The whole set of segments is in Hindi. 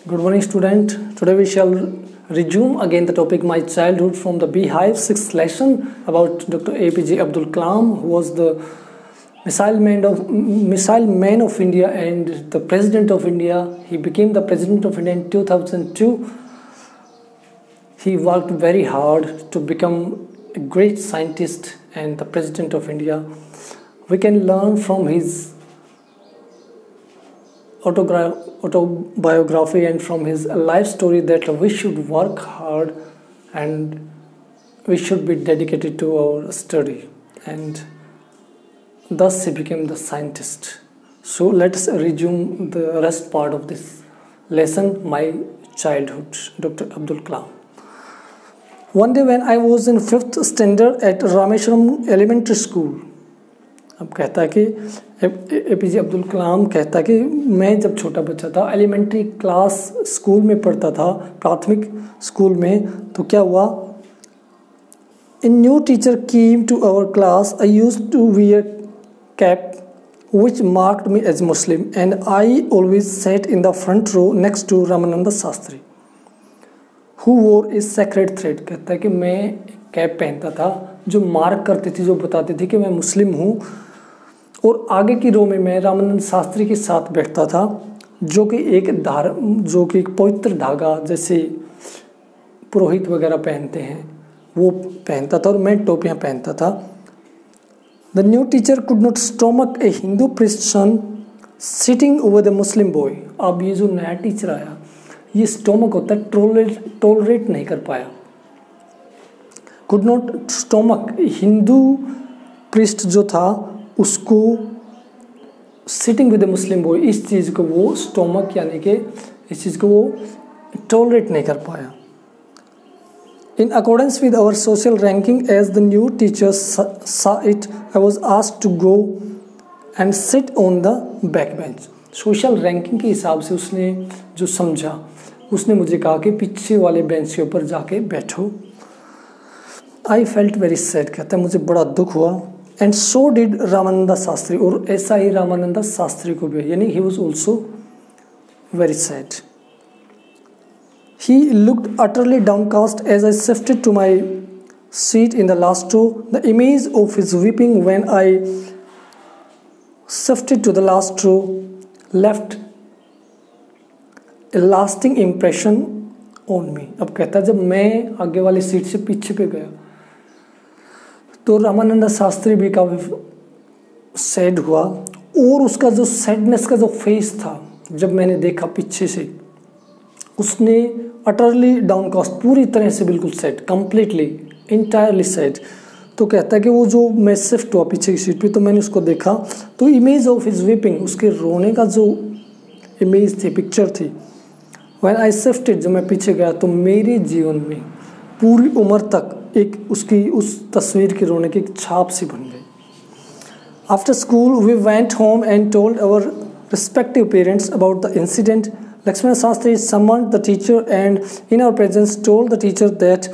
Good morning, student. Today we shall resume again the topic My Childhood from the Beehive, 6th lesson about Dr. APJ Abdul Kalam, who was the missile man of India and the President of India. He became the President of India in 2002. He worked very hard to become a great scientist and the President of India. We can learn from his autobiography and from his life story that we should work hard and we should be dedicated to our study, and thus he became the scientist. So let's resume the rest part of this lesson, My Childhood, Dr. Abdul Kalam. One day when I was in 5th standard at Rameshwaram Elementary School, अब कहता है कि एपीजे अब्दुल कलाम कहता है कि मैं जब छोटा बच्चा था, एलिमेंट्री क्लास स्कूल में पढ़ता था, प्राथमिक स्कूल में, तो क्या हुआ, a new teacher came to our class. I used to wear cap which marked me as Muslim and I always sat in the front row next to Ramananda Sastri who wore a sacred thread. कहता है कि मैं कैप पहनता था जो मार्क करती थी, जो बताती थी कि मैं मुस्लिम हूँ, और आगे की रो में मैं रामानंद शास्त्री के साथ बैठता था जो कि एक पवित्र धागा जैसे पुरोहित वगैरह पहनते हैं वो पहनता था, और मैं टोपियाँ पहनता था. The new teacher could not stomach A Hindu priest son sitting over the Muslim boy. अब ये जो नया टीचर आया, ये स्टोमक होता है, टोलरेट नहीं कर पाया. Could not stomach, Hindu priest जो था उसको sitting with the Muslim boy, इस चीज़ को वो स्टोमक यानी कि इस चीज़ को वो टॉलरेट नहीं कर पाया. In accordance with our social ranking as the new teacher saw it, I was asked to go and sit on the back bench. Social ranking के हिसाब से उसने जो समझा, उसने मुझे कहा कि पीछे वाले बेंच के ऊपर जाके बैठो. आई फेल्ट वेरी सैड, कहता है मुझे बड़ा दुख हुआ. And so did Ramananda Shastri, और ऐसा ही रामानंदा शास्त्री को भी, यानी he was also very sad. He looked utterly downcast as I shifted to my seat in the last row. The image of his weeping when I shifted to the last row left a lasting impression on me. अब कहता है जब मैं आगे वाली सीट से पीछे पे गया तो रामानंदा शास्त्री भी काफ़ी सैड हुआ, और उसका जो सैडनेस का जो फेस था जब मैंने देखा पीछे से, उसने अटरली डाउनकास्ट, पूरी तरह से बिल्कुल सैड, कंप्लीटली इंटायरली सैड. तो कहता है कि वो जो मैं शिफ्ट हुआ पीछे की सीट पे, तो मैंने उसको देखा तो इमेज ऑफ हिज वीपिंग, उसके रोने का जो इमेज थी, पिक्चर थी. व्हेन आई शिफ्टेड, जब मैं पीछे गया तो मेरे जीवन में पूरी उम्र तक एक उसकी उस तस्वीर के रोने की एक छाप सी बन गई. After school we went home and told our respective parents about the incident. Lakshmana Sastri summoned the teacher and in our presence told the teacher that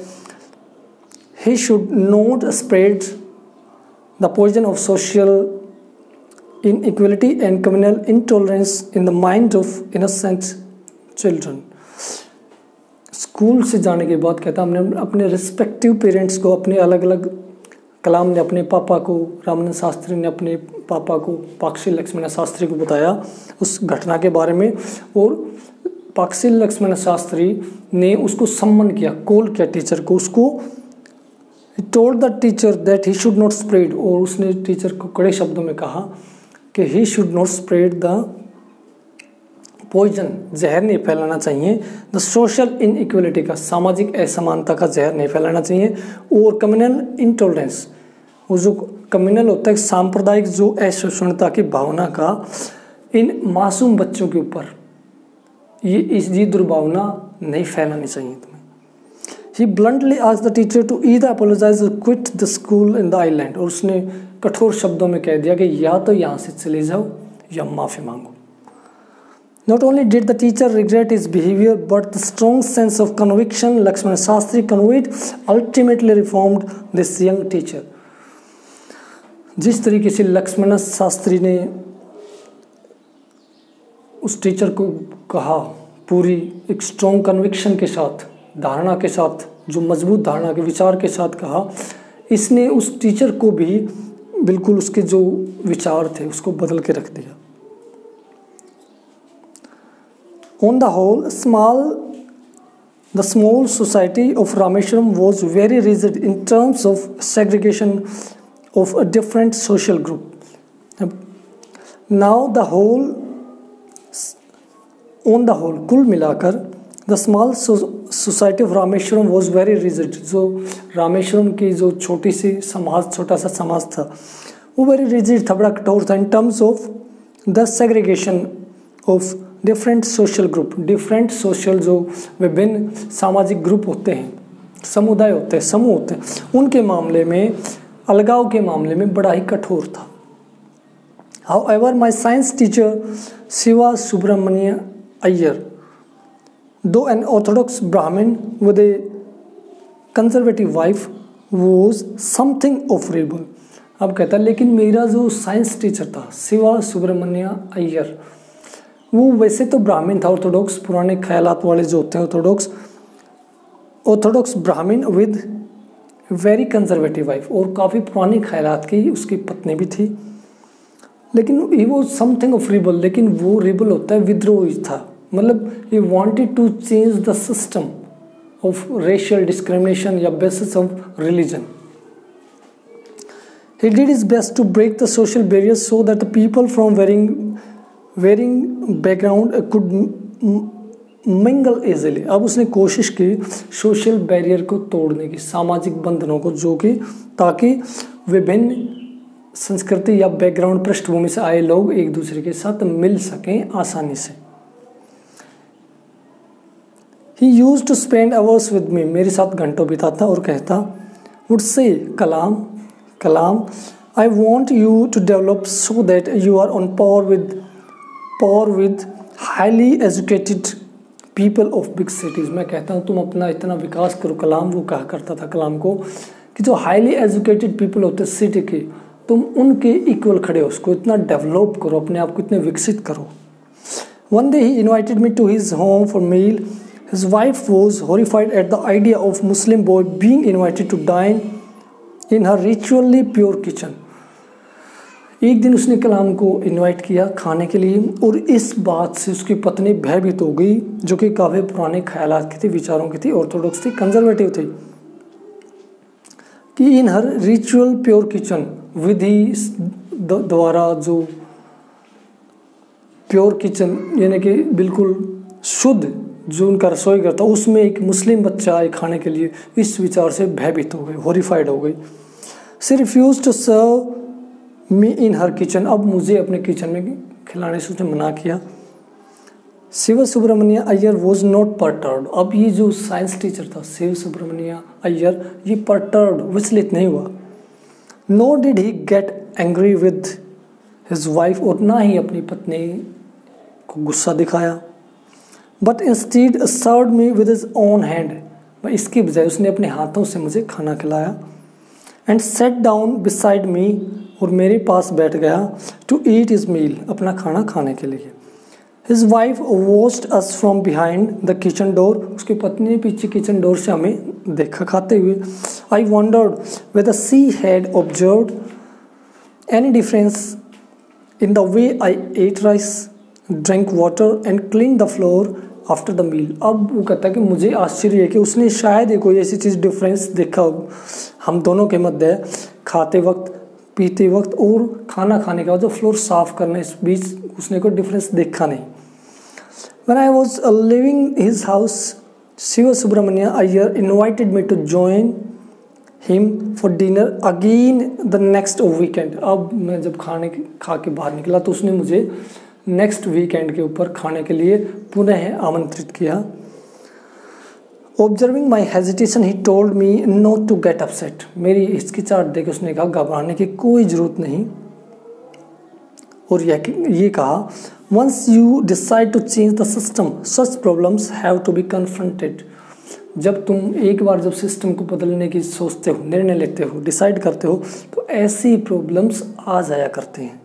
he should not spread the poison of social inequality and communal intolerance in the mind of innocent children. School से जाने के बाद कहता हमने अपने रिस्पेक्टिव पेरेंट्स को, अपने अलग अलग, कलाम ने अपने पापा को, रामानंद शास्त्री ने अपने पापा को, पाकशील लक्ष्मण शास्त्री को बताया उस घटना के बारे में, और पाकशील लक्ष्मण शास्त्री ने उसको सम्मान किया, कॉल किया टीचर को, उसको told the teacher that he should not spread, और उसने टीचर को कड़े शब्दों में कहा कि he should not spread the poison, जहर नहीं फैलाना चाहिए, द सोशल इनइक्वलिटी का, सामाजिक असमानता का जहर नहीं फैलाना चाहिए, और कम्युनल इंटॉलरेंस, वो जो कम्युनल होता है सांप्रदायिक जो असहिष्णुता की भावना का इन मासूम बच्चों के ऊपर, ये दुर्भावना नहीं फैलानी चाहिए तुम्हें. He bluntly asked the teacher to either apologise और quit the school in the island, और उसने कठोर शब्दों में कह दिया कि या तो यहाँ से चले जाओ या माफ़ी मांगो. Not only did the teacher regret his behavior, but the strong sense of conviction Lakshmana Shastri conveyed ultimately reformed this young teacher. जिस तरीके से लक्ष्मण शास्त्री ने उस टीचर को कहा, पूरी एक स्ट्रॉन्ग कन्विक्शन के साथ, धारणा के साथ, जो मजबूत धारणा के विचार के साथ कहा, इसने उस टीचर को भी बिल्कुल उसके जो विचार थे उसको बदल के रख दिया। On the whole the small society of Rameshwaram was very rigid in terms of segregation of a different social group. Now on the whole, कुल मिलाकर the small society of Rameshwaram was very rigid. जो रामेश्वरम की जो छोटी सी समाज, छोटा सा समाज था, वो very rigid था, बड़ा कठोर था in terms of the segregation of different social group. Different social जो विभिन्न सामाजिक ग्रुप होते हैं, समुदाय होते हैं, समूह होते हैं, उनके मामले में, अलगाव के मामले में बड़ा ही कठोर था। However, my science teacher Siva Subramania Iyer, though an orthodox Brahmin with a conservative wife, was something of rebel। अब कहता है लेकिन मेरा जो साइंस टीचर था शिवा सुब्रमण्य अय्यर, वो वैसे तो ब्राह्मण था, ऑर्थोडॉक्स, पुराने ख्यालात वाले जो होते हैं ऑर्थोडॉक्स ब्राह्मण विद वेरी कंजर्वेटिव वाइफ, और काफ़ी पुराने ख्यालात की उसकी पत्नी भी थी, लेकिन वो समथिंग ऑफ रिबल, लेकिन वो रिबल होता है विद्रोही था, मतलब he wanted to change the system of racial discrimination या basis of religion. He did his best to break the social barriers so that the people from varying background could mingle easily. अब उसने कोशिश की सोशल बैरियर को तोड़ने की, सामाजिक बंधनों को, जो कि ताकि विभिन्न संस्कृति या बैकग्राउंड पृष्ठभूमि से आए लोग एक दूसरे के साथ मिल सकें आसानी से। He used to spend hours with me, मेरे साथ घंटों बिताता और कहता, would say, Kalam, I want you to develop so that you are on par with highly educated people of big cities। मैं कहता हूँ तुम अपना इतना विकास करो, कलाम वो कहा करता था कलाम को, कि जो हाईली एजुकेटेड पीपल होते हैं सिटी के, तुम उनके इक्वल खड़े हो, उसको इतना डेवलप करो, अपने आप को इतने विकसित करो। One day he invited me to his home for meal. His wife was horrified at the idea of Muslim boy being invited to dine in her ritually pure kitchen। एक दिन उसने कलाम को इनवाइट किया खाने के लिए, और इस बात से उसकी पत्नी भयभीत हो गई, जो कि काफ़ी पुराने ख्यालात की थी, विचारों की थी, ऑर्थोडॉक्स थी, कंजर्वेटिव थी, कि इन हर रिचुअल प्योर किचन, विधि द्वारा जो प्योर किचन यानी कि बिल्कुल शुद्ध जो उनका रसोई घर था, उसमें एक मुस्लिम बच्चा आए खाने के लिए, इस विचार से भयभीत हो गई, हॉरिफाइड हो गई। She refuse to serve me in her kitchen, अब मुझे अपने किचन में खिलाने से उसने मना किया। Shiv Subramanya Iyer was not perturbed. अब ये जो साइंस टीचर था शिव सुब्रमण्य अय्यर, ये परटर्ड, विचलित नहीं हुआ। No did he get angry with his wife, और ना ही अपनी पत्नी को गुस्सा दिखाया। But instead served me with his own hand, इसके बजाय उसने अपने हाथों से मुझे खाना खिलाया। And set down beside me, और मेरे पास बैठ गया, टू ईट हिज मील, अपना खाना खाने के लिए। His wife watched us from behind the kitchen door, उसकी पत्नी ने पीछे किचन डोर से हमें देखा खाते हुए। I wondered whether she had observed any difference in the way I ate rice, drink water and clean the floor after the meal. अब वो कहता है कि मुझे आश्चर्य है कि उसने शायद कोई ऐसी चीज़ डिफरेंस देखा हो हम दोनों के मध्य, खाते वक्त, पीते वक्त और खाना खाने के बाद जो फ्लोर साफ करने इस बीच उसने कोई डिफरेंस देखा नहीं। When I was leaving his house, Shiva Subramania Iyer invited me to join him for dinner again the next weekend। अब मैं जब खा के बाहर निकला तो उसने मुझे नेक्स्ट वीकेंड के ऊपर खाने के लिए पुनः आमंत्रित किया। Observing my hesitation, he told me not to get upset। मेरी हिचकिचाहट देख के उसने कहा घबराने की कोई ज़रूरत नहीं, और ये कहा, once you decide to change the system, such problems have to be confronted। जब तुम एक बार जब सिस्टम को बदलने की सोचते हो, निर्णय लेते हो, डिसाइड करते हो, तो ऐसी प्रॉब्लम्स आ जाया करते हैं।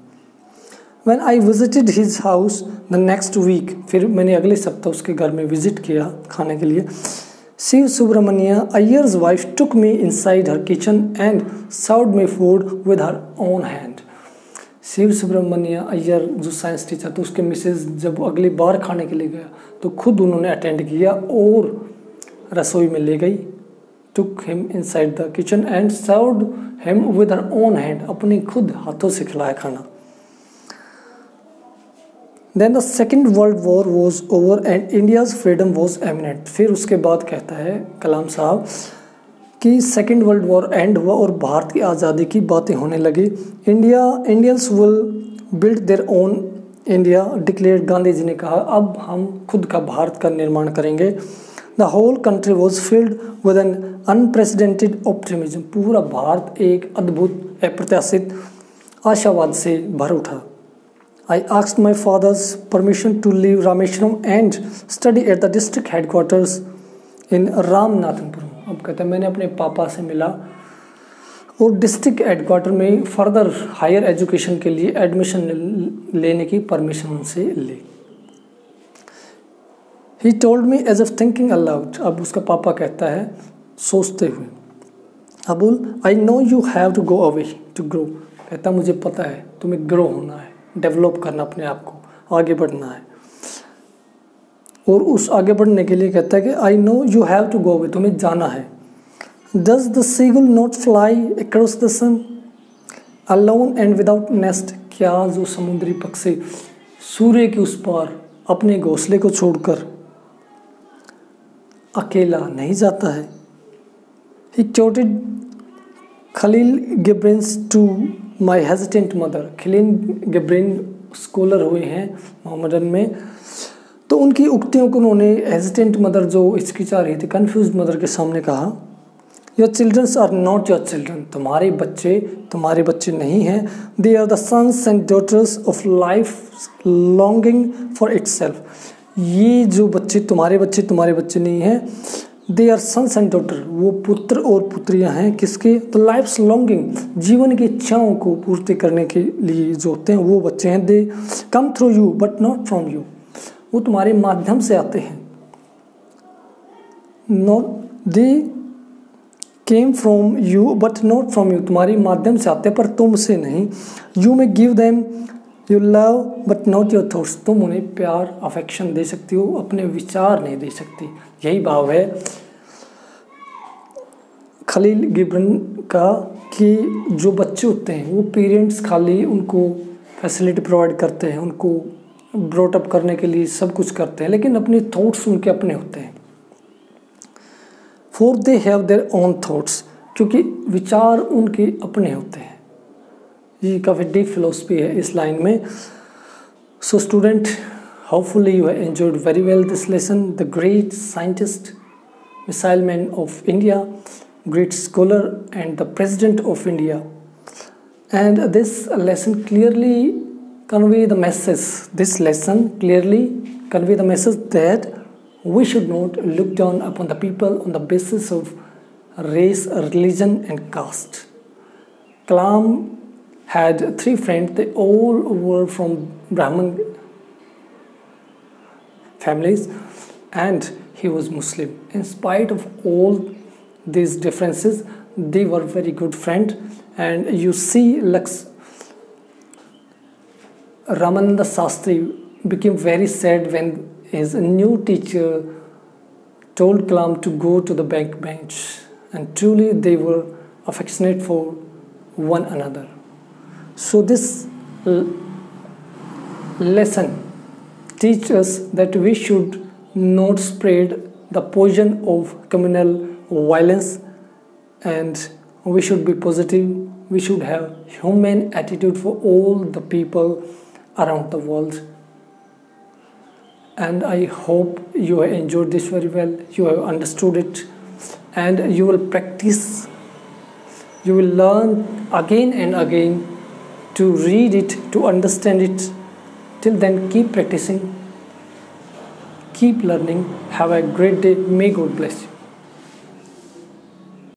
When I visited his house the next week, फिर मैंने अगले सप्ताह उसके घर में विजिट किया खाने के लिए. Shiv Subramania Iyer's wife took me inside her kitchen and served me food with her own hand. Shiv Subramanya Iyer जो साइंस टीचर, तो उसके मिसेज जब अगली बार खाने के लिए गया तो खुद उन्होंने अटेंड किया और रसोई में ले गई. took him inside the kitchen and served him with her own hand. अपने खुद हाथों से खिलाया खाना. Then the Second World War was over and India's freedom was imminent. फिर उसके बाद कहता है कलाम साहब कि सेकेंड वर्ल्ड वॉर एंड हुआ और भारत की आज़ादी की बातें होने लगी. Indians will build their own India declared. Gandhi ji ने कहा अब हम खुद का भारत का निर्माण करेंगे. The whole country was filled with an unprecedented optimism. पूरा भारत एक अद्भुत अप्रत्याशित आशावाद से भर उठा. I asked my father's permission to leave Rameshwaram and study at the district headquarters in Ramanathapuram. अब कहते हैं मैंने अपने पापा से मिला और डिस्ट्रिक्ट हेडक्वार्टर में फर्दर हायर एजुकेशन के लिए एडमिशन लेने की परमिशन उनसे ली. He told me as if thinking aloud. अब उसका पापा कहता है सोचते हुए, Abul I know you have to go away to grow. कहता मुझे पता है तुम्हें ग्रो होना है, डेवलप करना, अपने आप को आगे बढ़ना है. और उस आगे बढ़ने के लिए कहता है कि I know you have to go away, तुम्हें जाना है. Does the seagull not fly across the sun alone and without nest. क्या जो समुद्री पक्षी सूर्य के उस पार अपने घोंसले को छोड़कर अकेला नहीं जाता है. He quoted Khalil Gibran's to my hesitant mother. Khalil Gibran scholar हुए हैं मोहम्मदन में, तो उनकी उक्तियों को उन्होंने हेजिटेंट मदर जो हिचकिचा रही थी, कन्फ्यूज मदर के सामने कहा your childrens are not your children. तुम्हारे बच्चे नहीं हैं. They are the sons and daughters of life longing for itself. ये जो बच्चे तुम्हारे बच्चे नहीं हैं. They are sons and daughter, वो पुत्र और पुत्रियां हैं किसके? द लाइफ्स लॉन्गिंग, जीवन की इच्छाओं को पूर्ति करने के लिए जो होते हैं वो बच्चे हैं. They come through you but not from you, वो तुम्हारे माध्यम से आते हैं. Not they came from you but not from you, तुम्हारे माध्यम से आते हैं पर तुमसे नहीं. You may give them you love but not your thoughts, तुम उन्हें प्यार अफेक्शन दे सकती हो, अपने विचार नहीं दे सकती. यही भाव है खलील गिब्रन का कि जो बच्चे होते हैं वो पेरेंट्स खाली उनको फैसिलिटी प्रोवाइड करते हैं, उनको ब्रॉटअप करने के लिए सब कुछ करते हैं, लेकिन अपने थॉट्स उनके अपने होते हैं. For they have their own thoughts, क्योंकि विचार उनके अपने होते हैं. ये काफ़ी डीप फिलोसफी है इस लाइन में. So student, hopefully you have enjoyed very well this lesson. The great scientist, missile man of India, great scholar and the president of India. And this lesson clearly convey the message. This lesson clearly convey the message that we should not look down upon the people on the basis of race, religion and caste. Kalam had 3 friends. They all were from Brahmin families and he was Muslim. In spite of all these differences, they were very good friends. And you see Ramananda Sastri became very sad when his new teacher told Kalam to go to the back bench, and truly they were affectionate for one another. So this lesson teach us that we should not spread the poison of communal violence, and we should be positive. We should have humane attitude for all the people around the world. And I hope you have enjoyed this very well. You have understood it, and you will practice. You will learn again and again to read it, to understand it. Till then, keep practicing, keep learning. Have a great day. May God bless you.